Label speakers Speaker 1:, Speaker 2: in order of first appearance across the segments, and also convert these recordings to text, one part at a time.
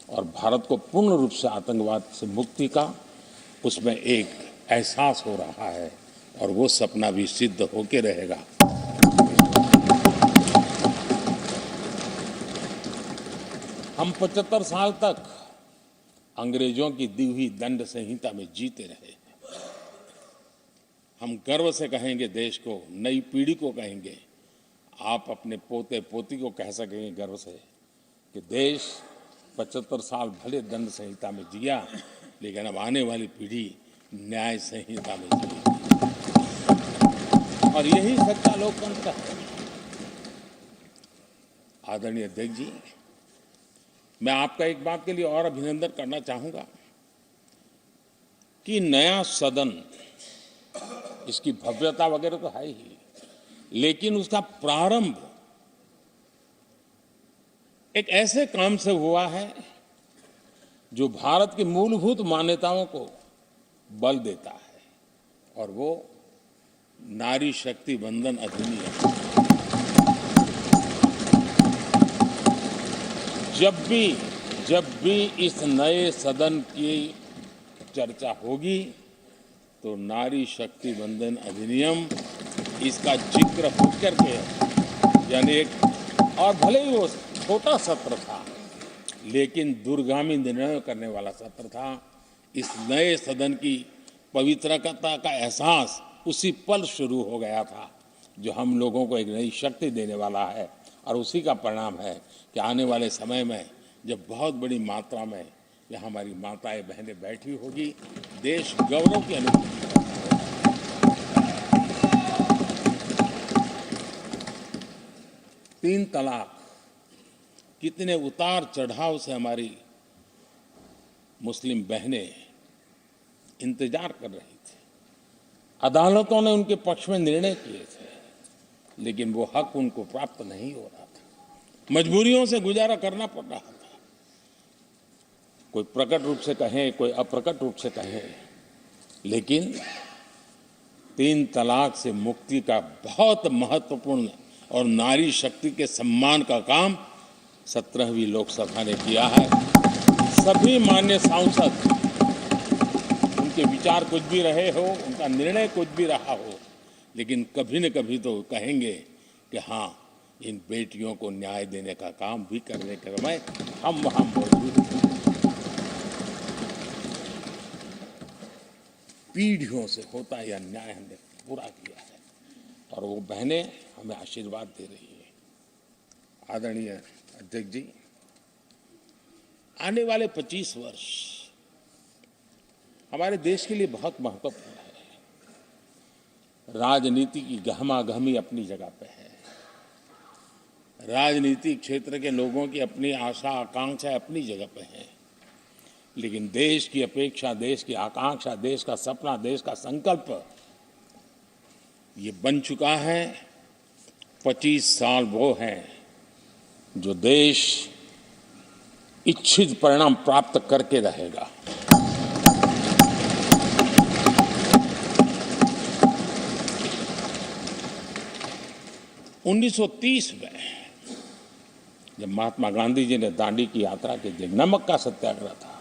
Speaker 1: और भारत को पूर्ण रूप से आतंकवाद से मुक्ति का उसमें एक एहसास हो रहा है और वो सपना भी सिद्ध होके रहेगा। हम 75 साल तक अंग्रेजों की दी हुई दंड संहिता में जीते रहे। हम गर्व से कहेंगे, देश को, नई पीढ़ी को कहेंगे, आप अपने पोते पोती को कह सकेंगे गर्व से कि देश 75 साल भले दंड संहिता में जिया, लेकिन अब आने वाली पीढ़ी न्याय संहिता में जिएगी। और यही सच्चा लोकतंत्र है। आदरणीय अध्यक्ष जी, मैं आपका एक बात के लिए और अभिनंदन करना चाहूंगा कि नया सदन, इसकी भव्यता वगैरह तो है ही, लेकिन उसका प्रारंभ एक ऐसे काम से हुआ है जो भारत की मूलभूत मान्यताओं को बल देता है, और वो नारी शक्ति वंदन अधिनियम। जब भी इस नए सदन की चर्चा होगी तो नारी शक्ति वंदन अधिनियम, इसका जिक्र होकर के, यानी एक, और भले ही वो छोटा सत्र था लेकिन दूरगामी निर्णय करने वाला सत्र था। इस नए सदन की पवित्रता का एहसास उसी पल शुरू हो गया था, जो हम लोगों को एक नई शक्ति देने वाला है। और उसी का परिणाम है कि आने वाले समय में जब बहुत बड़ी मात्रा में यहाँ हमारी माताएं बहनें बैठी होगी, देश गौरव की अनुभूति होगा। 3 तलाक, कितने उतार चढ़ाव से हमारी मुस्लिम बहनें इंतजार कर रही थी। अदालतों ने उनके पक्ष में निर्णय किए थे, लेकिन वो हक उनको प्राप्त नहीं हो रहा था। मजबूरियों से गुजारा करना पड़ रहा था। कोई प्रकट रूप से कहे, कोई अप्रकट रूप से कहे, लेकिन 3 तलाक से मुक्ति का बहुत महत्वपूर्ण और नारी शक्ति के सम्मान का काम 17वीं लोकसभा ने किया है। सभी मान्य सांसद, उनके विचार कुछ भी रहे हो, उनका निर्णय कुछ भी रहा हो, लेकिन कभी न कभी तो कहेंगे कि हाँ, इन बेटियों को न्याय देने का काम भी करने के समय हम वहां मौजूद हैं। पीढ़ियों से होता यह न्याय हमने पूरा किया है, और वो बहनें हमें आशीर्वाद दे रही है। आदरणीय अध्यक्ष जी, आने वाले 25 वर्ष हमारे देश के लिए बहुत महत्वपूर्ण है। राजनीति की गहमागहमी अपनी जगह पे है, राजनीतिक क्षेत्र के लोगों की अपनी आशा आकांक्षा अपनी जगह पे है, लेकिन देश की अपेक्षा, देश की आकांक्षा, देश का सपना, देश का संकल्प ये बन चुका है। 25 साल वो हैं जो देश इच्छित परिणाम प्राप्त करके रहेगा। (1930) में जब महात्मा गांधी जी ने दांडी की यात्रा की थी, नमक का सत्याग्रह था,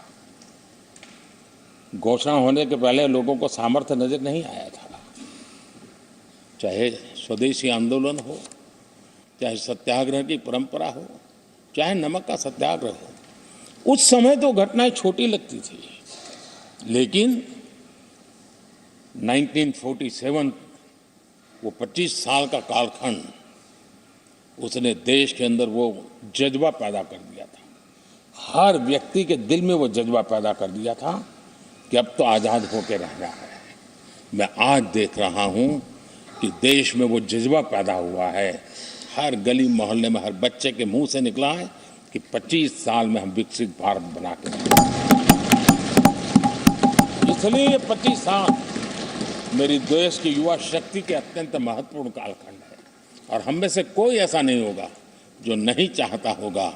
Speaker 1: घोषणा होने के पहले लोगों को सामर्थ्य नजर नहीं आया था। चाहे स्वदेशी आंदोलन हो, चाहे सत्याग्रह की परंपरा हो, चाहे नमक का सत्याग्रह हो, उस समय तो घटनाएं छोटी लगती थी, लेकिन 1947, वो 25 साल का कालखंड, उसने देश के अंदर वो जज्बा पैदा कर दिया था। हर व्यक्ति के दिल में वो जज्बा पैदा कर दिया था कि अब तो आज़ाद होकर रहना है। मैं आज देख रहा हूं कि देश में वो जज्बा पैदा हुआ है। हर गली मोहल्ले में हर बच्चे के मुंह से निकला है कि 25 साल में हम विकसित भारत बना के इसलिए ये 25 साल मेरी देश की युवा शक्ति के अत्यंत महत्वपूर्ण कालखंड है, और हम में से कोई ऐसा नहीं होगा जो नहीं चाहता होगा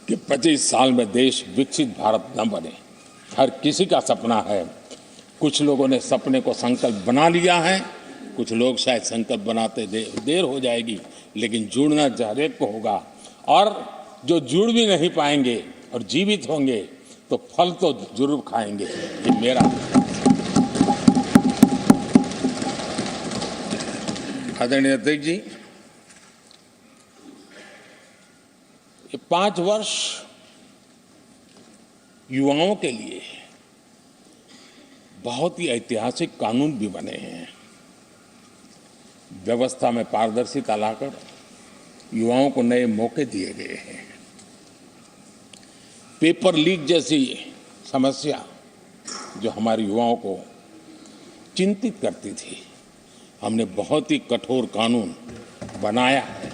Speaker 1: कि 25 साल में देश विकसित भारत न बने। हर किसी का सपना है। कुछ लोगों ने सपने को संकल्प बना लिया है, कुछ लोग शायद संकल्प बनाते देर हो जाएगी, लेकिन जुड़ना हर एक को होगा। और जो जुड़ भी नहीं पाएंगे और जीवित होंगे तो फल तो जरूर खाएंगे, ये मेरा आदरणीय अध्यक्ष जी, ये 5 वर्ष युवाओं के लिए बहुत ही ऐतिहासिक कानून भी बने हैं। व्यवस्था में पारदर्शिता लाकर युवाओं को नए मौके दिए गए हैं। पेपर लीक जैसी समस्या जो हमारे युवाओं को चिंतित करती थी, हमने बहुत ही कठोर कानून बनाया है।